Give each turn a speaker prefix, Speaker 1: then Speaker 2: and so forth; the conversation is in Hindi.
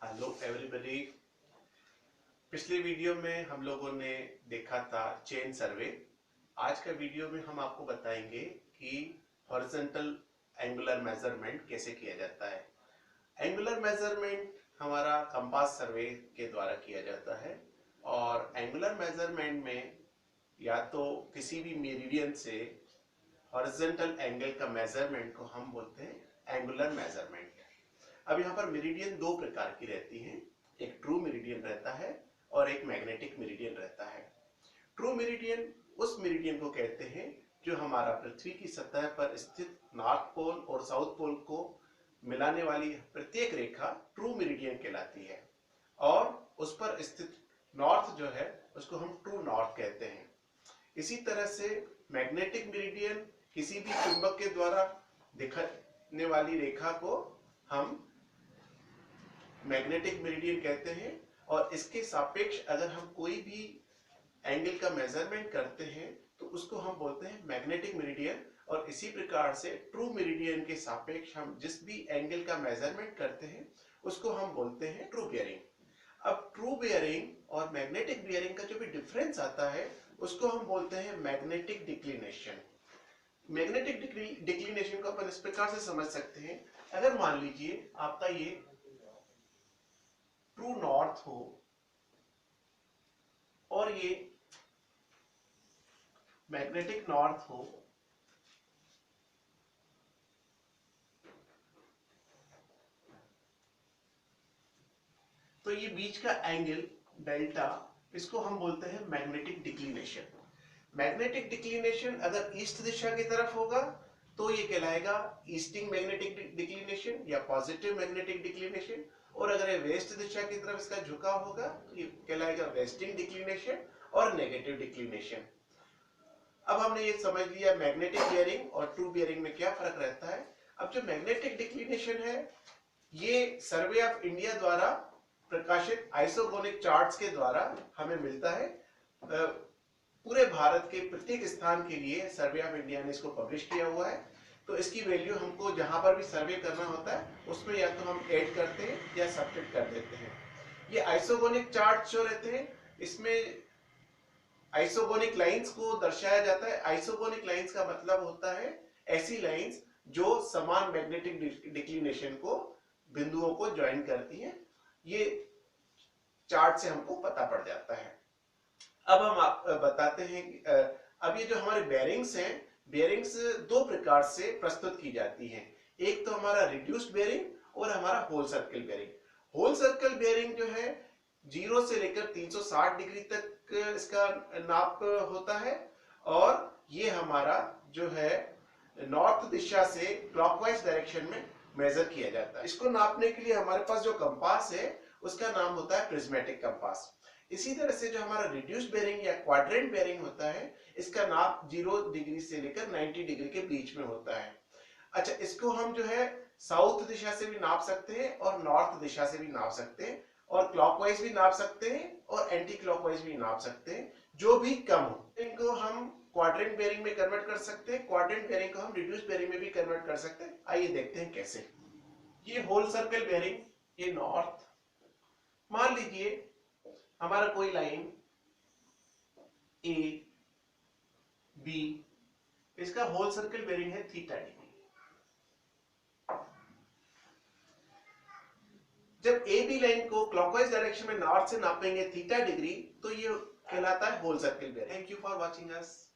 Speaker 1: Hello everybody. पिछले वीडियो में हम लोगों ने देखा था चेन सर्वे। आज का वीडियो में हम आपको बताएंगे कि हॉरिजॉन्टल एंगुलर मेजरमेंट कैसे किया जाता है। एंगुलर मेजरमेंट हमारा कंपास सर्वे के द्वारा किया जाता है और एंगुलर मेजरमेंट में या तो किसी भी मेरिडियन से हॉरिजॉन्टल एंगल का मेजरमेंट को हम बोलते हैं एंगुलर मेजरमेंट। अब यहाँ पर मेरिडियन दो प्रकार की रहती हैं, एक ट्रू मेरिडियन रहता है और एक मैग्नेटिक मेरिडियन रहता है। ट्रू मेरिडियन उस मेरिडियन को कहते हैं जो हमारा पृथ्वी की सतह पर स्थित नॉर्थ पोल और साउथ पोल को मिलाने वाली प्रत्येक रेखा ट्रू मेरिडियन कहलाती है और उस पर स्थित नॉर्थ जो है उसको हम ट्रू नॉर्थ कहते हैं। इसी तरह से मैग्नेटिक मेरिडियन किसी भी चुंबक के द्वारा दिखने वाली रेखा को हम मैग्नेटिक मेरिडियन कहते हैं और इसके सापेक्ष अगर हम कोई भी एंगल का मेजरमेंट करते हैं तो उसको हम बोलते हैं मैग्नेटिक मेरिडियन। और इसी प्रकार से ट्रू मेरिडियन के सापेक्ष हम जिस भी एंगल का मेजरमेंट करते हैं उसको हम बोलते हैं ट्रू बियरिंग। अब ट्रू बियरिंग और मैग्नेटिक बियरिंग का जो भी डिफरेंस आता है उसको हम बोलते हैं मैग्नेटिक डिक्लिनेशन। मैग्नेटिक डिक्लिनेशन को अपन इस प्रकार से समझ सकते हैं, अगर मान लीजिए आपका ये ट्रू नॉर्थ हो और ये मैग्नेटिक नॉर्थ हो, तो ये बीच का एंगल डेल्टा, इसको हम बोलते हैं मैग्नेटिक डिक्लिनेशन। मैग्नेटिक डिक्लिनेशन अगर ईस्ट दिशा की तरफ होगा तो ये कहलाएगा ईस्टिंग मैग्नेटिक डिक्लिनेशन या पॉजिटिव मैग्नेटिक डिक्लिनेशन, और अगर ये वेस्ट दिशा की तरफ इसका झुकाव होगा तो ये कहलाएगा वेस्टिंग डिक्लिनेशन और नेगेटिव डिक्लिनेशन। अब हमने ये समझ लिया मैग्नेटिक बियरिंग और ट्रू बियरिंग में क्या फर्क रहता है। अब जो मैग्नेटिक डिक्लिनेशन है ये सर्वे ऑफ इंडिया द्वारा प्रकाशित आइसोगोनिक चार्ट्स के द्वारा हमें मिलता है। पूरे भारत के प्रत्येक स्थान के लिए सर्वे ऑफ इंडिया ने इसको पब्लिश किया हुआ है, तो इसकी वैल्यू हमको जहां पर भी सर्वे करना होता है उसमें या तो हम ऐड करते हैं या सब्ट्रैक्ट कर देते हैं। ये आइसोगोनिक चार्ट जो रहते हैं इसमें आइसोगोनिक लाइंस को दर्शाया जाता है। आइसोगोनिक लाइंस का मतलब होता है ऐसी लाइंस जो समान मैग्नेटिक डिक्लिनेशन को बिंदुओं को ज्वाइन करती हैं। ये चार्ट से हमको पता पड़ जाता है। अब हम बताते हैं अब ये जो हमारे बेयरिंग्स हैं, बेयरिंग्स दो प्रकार से प्रस्तुत की जाती हैं। एक तो हमारा रिड्यूस्ड बेयरिंग और हमारा whole circle bearing. Whole circle bearing जो है 0 से लेकर 360 डिग्री तक इसका नाप होता है और ये हमारा जो है नॉर्थ दिशा से क्लॉकवाइज डायरेक्शन में मेजर किया जाता है। इसको नापने के लिए हमारे पास जो कंपास है उसका नाम होता है प्रिज्मेटिक कंपास। इसी तरह से जो हमारा रिड्यूस्ड बेयरिंग या क्वाड्रेंट बेयरिंग होता है इसका नाप 0 डिग्री से लेकर 90 डिग्री के बीच में होता है। अच्छा, इसको हम जो है साउथ दिशा से भी नाप सकते हैं और नॉर्थ दिशा से भी नाप सकते हैं और क्लॉकवाइज भी नाप सकते हैं और एंटी क्लॉकवाइज भी नाप सकते हैं, जो भी कम हो। इनको हम क्वाड्रेंट बेयरिंग में कन्वर्ट कर सकते हैं, क्वाड्रेंट बेयरिंग को हम रिड्यूस्ड बेयरिंग में भी कन्वर्ट कर सकते हैं। आइए देखते हैं कैसे। ये होल सर्कल बेयरिंग, ये नॉर्थ, मान लीजिए हमारा कोई लाइन ए बी, इसका होल सर्कल बेयरिंग है थीटा डिग्री। जब ए बी लाइन को क्लॉकवाइज डायरेक्शन में नॉर्थ से नापेंगे थीटा डिग्री तो ये कहलाता है whole circle bearing. Thank you for watching us.